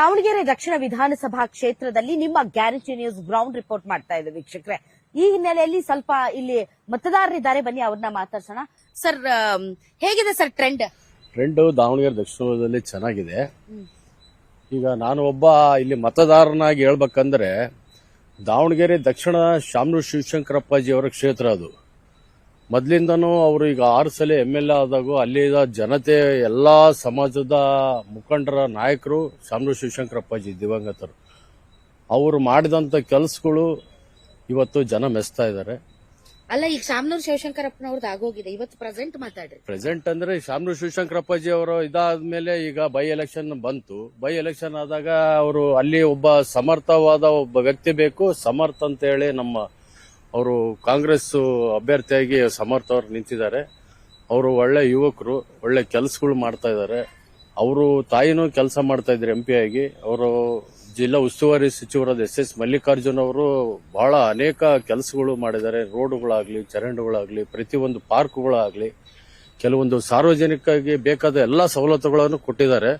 ದಾವಣಗೆರೆ ದಕ್ಷಿಣ ವಿಧಾನಸಭಾ ಕ್ಷೇತ್ರದಲ್ಲಿ ನಿಮ್ಮ ಗ್ಯಾರಂಟಿ ನ್ಯೂಸ್ ಗ್ರೌಂಡ್ ರಿಪೋರ್ಟ್ ಮಾಡ್ತಾ ಇದೆ ವೀಕ್ಷಕರೇ. ಈ ಹಿನ್ನೆಲೆಯಲ್ಲಿ ಸ್ವಲ್ಪ ಇಲ್ಲಿ ಮತದಾರರಿದ್ದಾರೆ, ಬನ್ನಿ ಅವ್ರನ್ನ ಮಾತಾಡ್ಸೋಣ. ಸರ್, ಹೇಗಿದೆ ಸರ್ ಟ್ರೆಂಡ್ ದಾವಣಗೆರೆ ದಕ್ಷಿಣದಲ್ಲಿ ಚೆನ್ನಾಗಿದೆ. ಈಗ ನಾನು ಒಬ್ಬ ಇಲ್ಲಿ ಮತದಾರನಾಗಿ ಹೇಳ್ಬೇಕಂದ್ರೆ, ದಾವಣಗೆರೆ ದಕ್ಷಿಣ ಶಾಮನೂರು ಶಿವಶಂಕರಪ್ಪಾಜಿ ಅವರ ಕ್ಷೇತ್ರ ಅದು. ಮೊದಲಿಂದನೂ ಅವರು ಈಗ 6 ಸಲ MLA ಆದಾಗೂ ಅಲ್ಲಿಯ ಜನತೆ ಎಲ್ಲಾ ಸಮಾಜದ ಮುಖಂಡರ ನಾಯಕರು ಶಾಮನೂರು ಶಿವಶಂಕರಪ್ಪಾಜಿ ದಿವಂಗತರು. ಅವರು ಮಾಡಿದಂತ ಕೆಲಸಗಳು ಇವತ್ತು ಜನ ಮೆಚ್ತಾ ಇದ್ದಾರೆ. ಅಲ್ಲ, ಈಗ ಶಾಮನೂರು ಶಿವಶಂಕರಪ್ಪನವ್ರದ್ದು ಆಗೋಗಿದೆ, ಇವತ್ತು ಪ್ರೆಸೆಂಟ್ ಮಾತಾಡ್ರಿ. ಪ್ರೆಸೆಂಟ್ ಅಂದ್ರೆ ಶಾಮನೂರು ಶಿವಶಂಕರಪ್ಪಾಜಿ ಅವರು ಇದಾದ್ಮೇಲೆ ಈಗ ಬೈ ಎಲೆಕ್ಷನ್ ಬಂತು. ಬೈ ಎಲೆಕ್ಷನ್ ಆದಾಗ ಅವರು ಅಲ್ಲಿ ಒಬ್ಬ ಸಮರ್ಥವಾದ ಒಬ್ಬ ವ್ಯಕ್ತಿ ಬೇಕು. ಸಮರ್ಥ ಅಂತ ಹೇಳಿ ಅವರು ಕಾಂಗ್ರೆಸ್ ಅಭ್ಯರ್ಥಿಯಾಗಿ ಸಮರ್ಥ ಅವರು ನಿಂತಿದ್ದಾರೆ. ಅವರು ಒಳ್ಳೆ ಯುವಕರು, ಒಳ್ಳೆ ಕೆಲಸಗಳು ಮಾಡ್ತಾ ಇದ್ದಾರೆ. ಅವರು ತಾಯಿನೂ ಕೆಲಸ ಮಾಡ್ತಾ ಇದ್ರು MP ಆಗಿ. ಅವರು ಜಿಲ್ಲಾ ಉಸ್ತುವಾರಿ ಸಚಿವರಾದ SS ಮಲ್ಲಿಕಾರ್ಜುನ್ ಅವರು ಬಹಳ ಅನೇಕ ಕೆಲಸಗಳು ಮಾಡಿದ್ದಾರೆ. ರೋಡ್ಗಳಾಗ್ಲಿ, ಚರಂಡಿಗಳಾಗ್ಲಿ, ಪ್ರತಿಯೊಂದು ಪಾರ್ಕ್ಗಳಾಗ್ಲಿ, ಕೆಲವೊಂದು ಸಾರ್ವಜನಿಕರಿಗೆ ಬೇಕಾದ ಎಲ್ಲಾ ಸವಲತ್ತುಗಳನ್ನು ಕೊಟ್ಟಿದ್ದಾರೆ.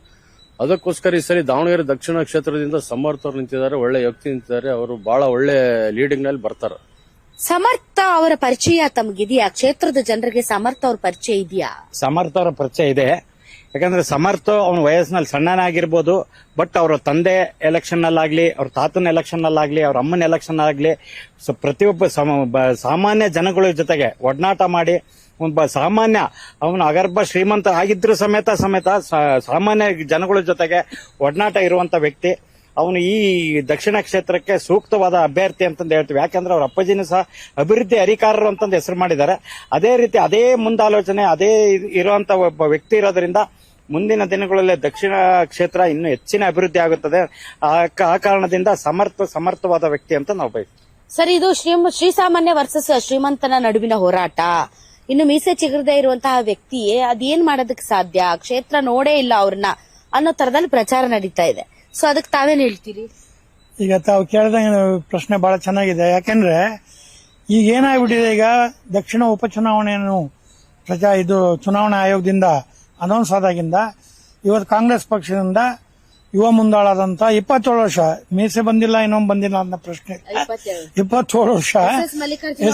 ಅದಕ್ಕೋಸ್ಕರ ಈ ಸರಿ ದಾವಣಗೆರೆ ದಕ್ಷಿಣ ಕ್ಷೇತ್ರದಿಂದ ಸಮರ್ಥ ಅವರು ನಿಂತಿದ್ದಾರೆ. ಒಳ್ಳೆ ವ್ಯಕ್ತಿ ನಿಂತಿದ್ದಾರೆ. ಅವರು ಬಹಳ ಒಳ್ಳೆ ಲೀಡಿಂಗ್ ನಲ್ಲಿ ಬರ್ತಾರೆ. ಸಮರ್ಥ ಅವರ ಪರಿಚಯ ತಮಗಿದೆಯಾ? ಕ್ಷೇತ್ರದ ಜನರಿಗೆ ಸಮರ್ಥ ಅವ್ರ ಪರಿಚಯ ಇದೆಯಾ? ಸಮರ್ಥ ಅವರ ಪರಿಚಯ ಇದೆ. ಯಾಕಂದ್ರೆ ಸಮರ್ಥ ಅವನ ವಯಸ್ಸಿನಲ್ಲಿ ಸಣ್ಣನಾಗಿರ್ಬೋದು, ಬಟ್ ಅವರ ತಂದೆ ಎಲೆಕ್ಷನ್ ನಲ್ಲಾಗ್ಲಿ, ಅವ್ರ ತಾತನ ಎಲೆಕ್ಷನ್ ನಲ್ಲಾಗ್ಲಿ, ಅವ್ರ ಅಮ್ಮನ ಎಲೆಕ್ಷನ್ ಆಗ್ಲಿ, ಪ್ರತಿಯೊಬ್ಬ ಸಾಮಾನ್ಯ ಜನಗಳ ಜೊತೆಗೆ ಒಡನಾಟ ಮಾಡಿ ಒಬ್ಬ ಸಾಮಾನ್ಯ ಅವನು ಅಗರ್ಭ ಶ್ರೀಮಂತ ಆಗಿದ್ರು ಸಮೇತ ಸಾಮಾನ್ಯ ಜನಗಳ ಜೊತೆಗೆ ಒಡನಾಟ ಇರುವಂತ ವ್ಯಕ್ತಿ. ಅವನು ಈ ದಕ್ಷಿಣ ಕ್ಷೇತ್ರಕ್ಕೆ ಸೂಕ್ತವಾದ ಅಭ್ಯರ್ಥಿ ಅಂತಂದು ಹೇಳ್ತೀವಿ. ಯಾಕಂದ್ರೆ ಅವ್ರ ಅಪ್ಪಾಜಿನೂ ಸಹ ಅಭಿವೃದ್ಧಿ ಅಧಿಕಾರರು ಅಂತಂದು ಹೆಸರು ಮಾಡಿದ್ದಾರೆ. ಅದೇ ರೀತಿ ಅದೇ ಮುಂದಾಲೋಚನೆ ಅದೇ ಇರುವಂತ ಒಬ್ಬ ವ್ಯಕ್ತಿ ಇರೋದ್ರಿಂದ ಮುಂದಿನ ದಿನಗಳಲ್ಲಿ ದಕ್ಷಿಣ ಕ್ಷೇತ್ರ ಇನ್ನೂ ಹೆಚ್ಚಿನ ಅಭಿವೃದ್ಧಿ ಆಗುತ್ತದೆ. ಆ ಕಾರಣದಿಂದ ಸಮರ್ಥವಾದ ವ್ಯಕ್ತಿ ಅಂತ ನಾವು ಬಯಸ್ತೀವಿ. ಸರ್, ಇದು ಶ್ರೀಸಾಮಾನ್ಯ ವರ್ಸಸ್ ಶ್ರೀಮಂತನ ನಡುವಿನ ಹೋರಾಟ. ಇನ್ನು ಮೀಸೆ ಚಿಗುರದೇ ಇರುವಂತಹ ವ್ಯಕ್ತಿ ಅದೇನ್ ಮಾಡೋದಕ್ಕೆ ಸಾಧ್ಯ? ಕ್ಷೇತ್ರ ನೋಡೇ ಇಲ್ಲ ಅವ್ರನ್ನ ಅನ್ನೋ ತರದಲ್ಲಿ ಪ್ರಚಾರ ನಡೀತಾ ಇದೆ. ಸೊ ಅದಕ್ಕೆ ತಾವೇನ್ ಹೇಳ್ತೀರಿ? ಈಗ ತಾವು ಕೇಳಿದಂಗೆ ಪ್ರಶ್ನೆ ಬಹಳ ಚೆನ್ನಾಗಿದೆ. ಯಾಕೆಂದ್ರೆ ಈಗ ಏನಾಗ್ಬಿಟ್ಟಿದೆ, ಈಗ ದಕ್ಷಿಣ ಉಪಚುನಾವಣೆಯನ್ನು ಚುನಾವಣಾ ಆಯೋಗದಿಂದ ಅನೌನ್ಸ್ ಆದಾಗಿಂದ ಇವತ್ತು ಕಾಂಗ್ರೆಸ್ ಪಕ್ಷದಿಂದ ಯುವ ಮುಂದಾಳಾದಂತ 27 ವರ್ಷ ಮೀಸೆ ಬಂದಿಲ್ಲ, ಇನ್ನೊಂದು ಬಂದಿಲ್ಲ ಅನ್ನೋ ಪ್ರಶ್ನೆ. 27 ವರ್ಷ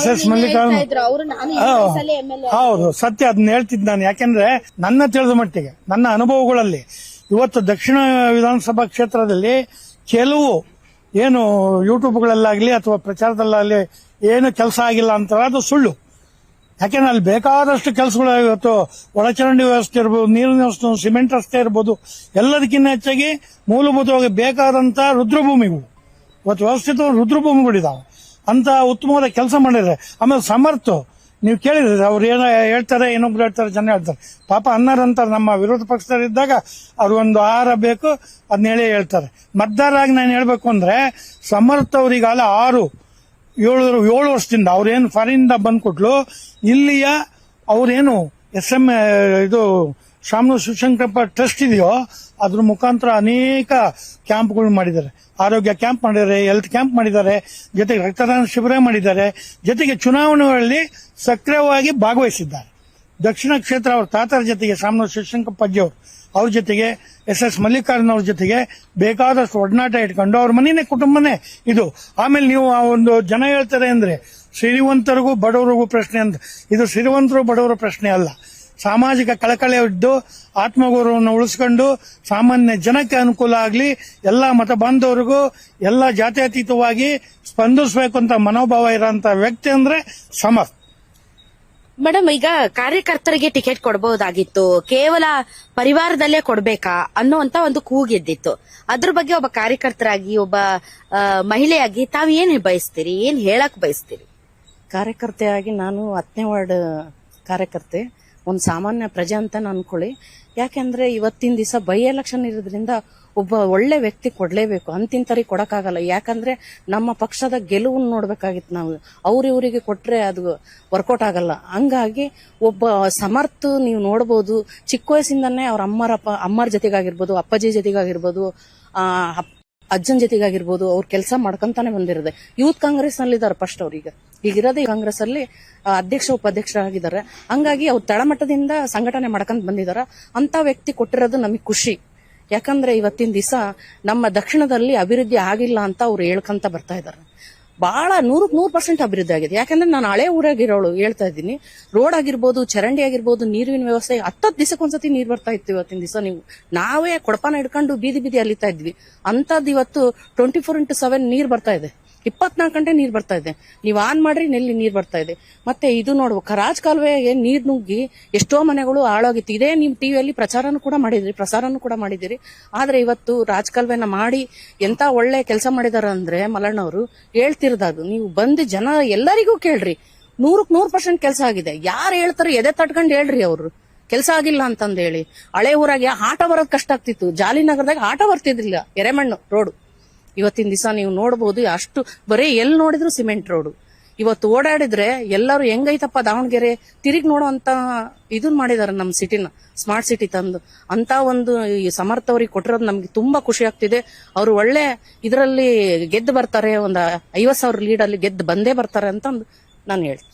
SS ಮಲ್ಲಿಕಾರ್ಜುನ್. ಹೌದು, ಸತ್ಯ. ಅದನ್ನ ಹೇಳ್ತಿದ್ದೆ ನಾನು. ಯಾಕೆಂದ್ರೆ ನನ್ನ ತಿಳಿದ ಮಟ್ಟಿಗೆ, ನನ್ನ ಅನುಭವಗಳಲ್ಲಿ ಇವತ್ತು ದಕ್ಷಿಣ ವಿಧಾನಸಭಾ ಕ್ಷೇತ್ರದಲ್ಲಿ ಕೆಲವು ಏನು ಯೂಟ್ಯೂಬ್ಗಳಲ್ಲಾಗ್ಲಿ ಅಥವಾ ಪ್ರಚಾರದಲ್ಲಾಗ್ಲಿ ಏನು ಕೆಲಸ ಆಗಿಲ್ಲ ಅಂತಾರೆ, ಅದು ಸುಳ್ಳು. ಯಾಕೆಂದ್ರೆ ಅಲ್ಲಿ ಬೇಕಾದಷ್ಟು ಕೆಲಸಗಳು ಇವತ್ತು ಒಳಚರಂಡಿ ವ್ಯವಸ್ಥೆ ಇರ್ಬೋದು, ನೀರಿನ ವ್ಯವಸ್ಥೆ, ಸಿಮೆಂಟ್ ರಸ್ತೆ ಇರ್ಬೋದು, ಎಲ್ಲದಕ್ಕಿಂತ ಹೆಚ್ಚಾಗಿ ಮೂಲಭೂತವಾಗಿ ಬೇಕಾದಂತ ರುದ್ರಭೂಮಿಗಳು ಇವತ್ತು ವ್ಯವಸ್ಥಿತ ರುದ್ರಭೂಮಿಗಳಿದಾವೆ. ಅಂತ ಉತ್ತಮವಾದ ಕೆಲಸ ಮಾಡಿದ್ರೆ. ಆಮೇಲೆ ಸಮರ್ಥ ನೀವು ಕೇಳಿದ್ರೆ ಅವ್ರು ಏನೋ ಹೇಳ್ತಾರೆ, ಇನ್ನೊಬ್ರು ಹೇಳ್ತಾರೆ, ಜನ ಹೇಳ್ತಾರೆ. ಪಾಪ ಅನ್ನರಂತಾರೆ, ನಮ್ಮ ವಿರೋಧ ಪಕ್ಷದಲ್ಲಿದ್ದಾಗ ಅವ್ರು ಒಂದು ಆಹಾರ ಬೇಕು ಅದನ್ನ ಹೇಳ್ತಾರೆ. ಮತದಾರರಾಗಿ ನಾನು ಹೇಳ್ಬೇಕು ಅಂದ್ರೆ, ಸಮರ್ಥ ಅವ್ರಿಗಾಲ 6-7 ವರ್ಷದಿಂದ ಅವ್ರೇನು ಫಾರಿನಿಂದ ಬಂದ್ಕೊಟ್ಲು, ಇಲ್ಲಿಯ ಅವ್ರೇನು SM ಶಾಮನೂರು ಶಿವಶಂಕರಪ್ಪ ಟ್ರಸ್ಟ್ ಇದೆಯೋ ಅದ್ರ ಮುಖಾಂತರ ಅನೇಕ ಕ್ಯಾಂಪ್ಗಳು ಮಾಡಿದ್ದಾರೆ. ಆರೋಗ್ಯ ಕ್ಯಾಂಪ್ ಮಾಡಿದ್ದಾರೆ, ಹೆಲ್ತ್ ಕ್ಯಾಂಪ್ ಮಾಡಿದ್ದಾರೆ, ಜೊತೆಗೆ ರಕ್ತದಾನ ಶಿಬಿರ ಮಾಡಿದ್ದಾರೆ, ಜೊತೆಗೆ ಚುನಾವಣೆಗಳಲ್ಲಿ ಸಕ್ರಿಯವಾಗಿ ಭಾಗವಹಿಸಿದ್ದಾರೆ. ದಕ್ಷಿಣ ಕ್ಷೇತ್ರ ಅವ್ರ ತಾತರ ಜೊತೆಗೆ ಶಾಮನೂರು ಶಿವಶಂಕರಪ್ಪಾಜಿ ಅವ್ರ ಜೊತೆಗೆ SS ಮಲ್ಲಿಕಾರ್ಜುನ್ ಅವ್ರ ಜೊತೆಗೆ ಬೇಕಾದಷ್ಟು ಒಡನಾಟ ಇಟ್ಕೊಂಡು ಅವ್ರ ಮನೆಯೇ ಕುಟುಂಬನೇ ಇದು. ಆಮೇಲೆ ನೀವು ಆ ಒಂದು ಜನ ಹೇಳ್ತಾರೆ ಅಂದ್ರೆ ಶ್ರೀಮಂತರಿಗೂ ಬಡವರಿಗೂ ಪ್ರಶ್ನೆ ಅಂತ. ಇದು ಶ್ರೀಮಂತರು ಬಡವರ ಪ್ರಶ್ನೆ ಅಲ್ಲ. ಸಾಮಾಜಿಕ ಕಳಕಳಿ ಇದ್ದು ಆತ್ಮಗೌರವವನ್ನು ಉಳಿಸ್ಕೊಂಡು ಸಾಮಾನ್ಯ ಜನಕ್ಕೆ ಅನುಕೂಲ ಆಗಲಿ, ಎಲ್ಲಾ ಮತ ಬಾಂಧವರಿಗೂ ಎಲ್ಲಾ ಜಾತ್ಯತೀತವಾಗಿ ಸ್ಪಂದಿಸಬೇಕು ಅಂತ ಮನೋಭಾವ ಇರೋಂತ ವ್ಯಕ್ತಿ ಅಂದ್ರೆ ಸಮರ್ಥ. ಮೇಡಮ್, ಈಗ ಕಾರ್ಯಕರ್ತರಿಗೆ ಟಿಕೆಟ್ ಕೊಡಬಹುದಾಗಿತ್ತು, ಕೇವಲ ಪರಿವಾರದಲ್ಲೇ ಕೊಡ್ಬೇಕಾ ಅನ್ನುವಂತ ಒಂದು ಕೂಗೆದ್ದಿತ್ತು. ಅದ್ರ ಬಗ್ಗೆ ಒಬ್ಬ ಕಾರ್ಯಕರ್ತರಾಗಿ, ಒಬ್ಬ ಮಹಿಳೆಯಾಗಿ ತಾವು ಏನ್ ಬಯಸ್ತೀರಿ, ಏನ್ ಹೇಳಕ್ ಬಯಸ್ತೀರಿ? ಕಾರ್ಯಕರ್ತೆಯಾಗಿ ನಾನು 10ನೇ ವಾರ್ಡ್ ಕಾರ್ಯಕರ್ತೆ, ಒಂದು ಸಾಮಾನ್ಯ ಪ್ರಜೆ ಅಂತ ಅನ್ಕೊಳ್ಳಿ. ಯಾಕೆಂದ್ರೆ ಇವತ್ತಿನ ದಿವಸ ಬೈ ಎಲೆಕ್ಷನ್ ಇರೋದ್ರಿಂದ ಒಬ್ಬ ಒಳ್ಳೆ ವ್ಯಕ್ತಿ ಕೊಡ್ಲೇಬೇಕು, ಅಂತಿಂತರಿಗೆ ಕೊಡಕ್ಕಾಗಲ್ಲ. ಯಾಕಂದ್ರೆ ನಮ್ಮ ಪಕ್ಷದ ಗೆಲುವನ್ನು ನೋಡ್ಬೇಕಾಗಿತ್ತು ನಾವು. ಇವ್ರಿಗೆ ಕೊಟ್ರೆ ಅದು ವರ್ಕೌಟ್ ಆಗಲ್ಲ. ಹಂಗಾಗಿ ಒಬ್ಬ ಸಮರ್ಥ ನೀವು ನೋಡಬಹುದು, ಚಿಕ್ಕ ವಯಸ್ಸಿಂದಾನೇ ಅವ್ರ ಅಮ್ಮರ ಜೊತೆಗಾಗಿರ್ಬೋದು, ಅಪ್ಪಾಜಿ ಜೊತೆಗಾಗಿರ್ಬೋದು, ಅಜ್ಜನ್ ಜೊತೆಗಾಗಿರ್ಬೋದು, ಅವ್ರ ಕೆಲಸ ಮಾಡ್ಕೊಂತಾನೆ ಬಂದಿರದೆ. ಯೂತ್ ಕಾಂಗ್ರೆಸ್ ನಲ್ಲಿದ್ದಾರೆ ಫಸ್ಟ್. ಈಗಿರೋದೇ ಕಾಂಗ್ರೆಸ್ ಅಲ್ಲಿ ಅಧ್ಯಕ್ಷ ಉಪಾಧ್ಯಕ್ಷರಾಗಿದ್ದಾರೆ. ಹಂಗಾಗಿ ಅವ್ರು ತಳಮಟ್ಟದಿಂದ ಸಂಘಟನೆ ಮಾಡ್ಕೊಂಡ್ ಬಂದಿದಾರ. ಅಂತ ವ್ಯಕ್ತಿ ಕೊಟ್ಟಿರೋದು ನಮಗೆ ಖುಷಿ. ಯಾಕಂದ್ರೆ ಇವತ್ತಿನ ದಿವಸ ನಮ್ಮ ದಕ್ಷಿಣದಲ್ಲಿ ಅಭಿವೃದ್ಧಿ ಆಗಿಲ್ಲ ಅಂತ ಅವ್ರು ಹೇಳ್ಕೊಂತ ಬರ್ತಾ ಇದ್ದಾರೆ. ಬಹಳ 100% ಅಭಿವೃದ್ಧಿ ಆಗಿದೆ. ಯಾಕಂದ್ರೆ ನಾನು ಹಳೆ ಊರಾಗಿರೋಳು ಹೇಳ್ತಾ ಇದ್ದೀನಿ. ರೋಡ್ ಆಗಿರ್ಬೋದು, ಚರಂಡಿ ಆಗಿರ್ಬೋದು, ನೀರಿನ ವ್ಯವಸ್ಥೆ 10 ದಿವಸಕ್ಕೊಂದ್ಸತಿ ನೀರ್ ಬರ್ತಾ ಇತ್ತು. ಇವತ್ತಿನ ದಿವಸ ನಾವೇ ಕೊಡಪಾನ ಹಿಡ್ಕೊಂಡು ಬೀದಿ ಅಲಿತಾ ಇದ್ವಿ. ಅಂತದ್ ಇವತ್ತು 24x7 ನೀರ್ ಬರ್ತಾ ಇದೆ. 24 ಗಂಟೆ ನೀರ್ ಬರ್ತಾ ಇದೆ. ನೀವ್ ಆನ್ ಮಾಡ್ರಿ ನೆಲ್ಲಿ ನೀರ್ ಬರ್ತಾ ಇದೆ. ಮತ್ತೆ ಇದು ನೋಡ್ಬೇಕು, ರಾಜ್ ಕಾಲುವೆಗೆ ನೀರ್ ನುಗ್ಗಿ ಎಷ್ಟೋ ಮನೆಗಳು ಹಾಳಾಗಿತ್ತು. ಇದೇ ನಿಮ್ ಟಿವಿಯಲ್ಲಿ ಪ್ರಸಾರನೂ ಕೂಡ ಮಾಡಿದಿರಿ. ಆದ್ರೆ ಇವತ್ತು ರಾಜ್ ಕಾಲುವೆನ ಮಾಡಿ ಎಂತ ಒಳ್ಳೆ ಕೆಲಸ ಮಾಡಿದಾರ ಅಂದ್ರೆ ಮಲ್ಲಣ್ಣವರು ಹೇಳ್ತಿರ್ದಾದು. ನೀವು ಬಂದು ಜನ ಎಲ್ಲರಿಗೂ ಕೇಳ್ರಿ, 100% ಕೆಲಸ ಆಗಿದೆ. ಯಾರು ಹೇಳ್ತಾರೆ ಎದೆ ತಟ್ಕೊಂಡು ಹೇಳ್ರಿ ಅವ್ರು ಕೆಲಸ ಆಗಿಲ್ಲ ಅಂತಂದ ಹೇಳಿ. ಹಳೆ ಊರಾಗೆ ಆಟ ಬರೋದ್ ಕಷ್ಟ ಆಗ್ತಿತ್ತು. ಜಾಲಿನಗರದಾಗ ಆಟ ಬರ್ತಿದ್ದಿಲ್ಲ, ಎರೆಮಣ್ಣು ರೋಡು. ಇವತ್ತಿನ ದಿವಸ ನೀವು ನೋಡಬಹುದು, ಅಷ್ಟು ಬರೀ ಎಲ್ಲಿ ನೋಡಿದ್ರು ಸಿಮೆಂಟ್ ರೋಡು. ಇವತ್ತು ಓಡಾಡಿದ್ರೆ ಎಲ್ಲರೂ ಹೆಂಗೈತಪ್ಪ ದಾವಣಗೆರೆ ತಿರುಗಿ ನೋಡುವಂತ ಇದನ್ ಮಾಡಿದಾರೆ. ನಮ್ಮ ಸಿಟಿನ ಸ್ಮಾರ್ಟ್ ಸಿಟಿ ತಂದು ಅಂತ ಒಂದು ಈ ಸಮರ್ಥ ಅವ್ರಿಗೆ ಕೊಟ್ಟಿರೋದು ನಮ್ಗೆ ತುಂಬಾ ಖುಷಿ ಆಗ್ತಿದೆ. ಅವರು ಒಳ್ಳೆ ಇದರಲ್ಲಿ ಗೆದ್ದು ಬರ್ತಾರೆ, ಒಂದು 50,000 ಲೀಡ್ ಅಲ್ಲಿ ಗೆದ್ದು ಬಂದೇ ಬರ್ತಾರೆ ಅಂತ ನಾನು ಹೇಳ್ತೀನಿ.